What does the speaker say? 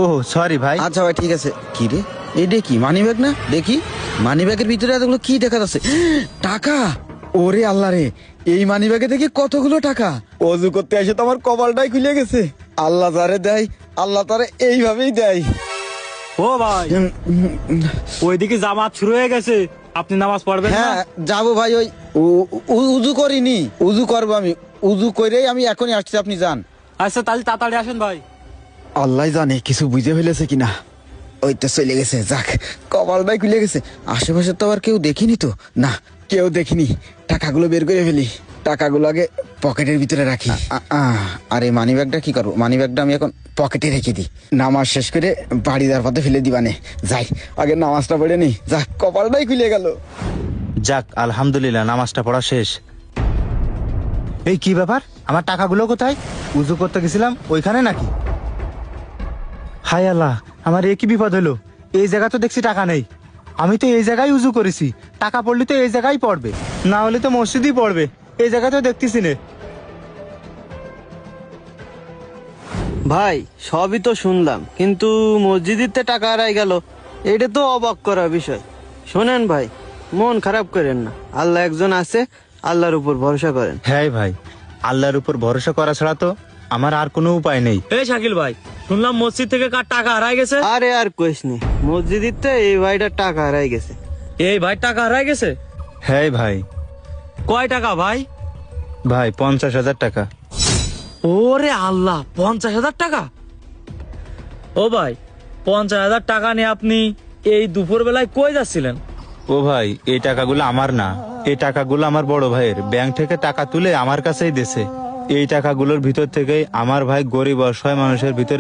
ও sorry ভাই। আচ্ছা ভাই ঠিক আছে। কি রে, এটা কি মানি ব্যাগ না? দেখি মানি ব্যাগের ভিতরে এতগুলো কি দেখা যাচ্ছে, টাকা। ওরে আল্লাহ রে, এই মানি ব্যাগে দেখি কতগুলো টাকা। অজু করতে এসে তো আমার কপালটাই খুলে গেছে। আল্লাহ যারে দেয় আল্লাহ তারে এইভাবেই দেয়। ও ভাই, ওইদিকে জামাত শুরু হয়ে গেছে, আপনি নামাজ পড়বেন না? হ্যাঁ যাবো ভাই, ওই উজু করিনি, উজু করবো আমি। উজু করেই আমি এখনই আসছি, আপনি যান। আচ্ছা তাহলে তাড়াতাড়ি আসেন ভাই। আল্লাহ জানে কিছু বুঝে ফেলেছে কিনা। ওই তো চলে গেছে, যাক কপালটাই খুলে গেছে। আশেপাশে তো আবার কেউ দেখিনি, তো না কেউ দেখিনি। টাকাগুলো বের করে ফেলি, টাকাগুলো আগে পকেটের ভিতরে রাখি। আর এই মানি ব্যাগটা কি করবো? মানি ব্যাগটা আমি এখন পকেটে রেখে দিই, নামাজ শেষ করে বাড়ি যাওয়ার পথে ফেলে দিবানে। যাই আগে নামাজটা পড়ে নি, যাক কপালটাই খুলে গেল। যাক আলহামদুলিল্লাহ, নামাজটা পড়া শেষ। এই কি ব্যাপার, আমার টাকাগুলো কোথায়? উজু করতে গেছিলাম ওইখানে নাকি? হায় আল্লাহ, আমার এ কি বিপদ হলো? এই জায়গা তো দেখছি টাকা নেই। আমি তো এই জায়গায় উজু করেছি, টাকা পড়লে তো এই জায়গায় পড়বে, না হলে তো মসজিদই পড়বে। এই জায়গা তো দেখতেছি না। ভাই সবই তো শুনলাম, কিন্তু মসজিদিতে টাকা হারাই গেল, এটা তো অবাক করার বিষয়। শোনেন ভাই, মন খারাপ করেন না, আল্লাহ একজন আছে, আল্লাহর উপর ভরসা করেন। হ্যাঁ ভাই, আল্লাহর উপর ভরসা করা ছাড়া তো আমার আর কোনো উপায় নেই। এই শাকিল ভাই, শুনলাম মসজিদ থেকে কার টাকা হারাই গেছে? আরে আর কইস নি, মসজিদিতে এই ভাইটার টাকা হারাই গেছে। এই ভাই টাকা হারাই গেছে? হ্যাঁ ভাই। কয় টাকা ভাই? ভাই 50,000 টাকা। ওরে আল্লাহ, 50,000 টাকা! ও ভাই, 50,000 টাকা নিয়ে আপনি এই দুপুর বেলায় কই যাচ্ছিলেন? ও ভাই, এই টাকাগুলো আমার না, এই টাকাগুলো আমার বড় ভাইয়ের। ব্যাংক থেকে টাকা তুলে আমার কাছেই দিয়েছে। এই টাকাগুলোর ভিতর থেকে আমার ভাই গরিব অসহায় মানুষের ভিতরে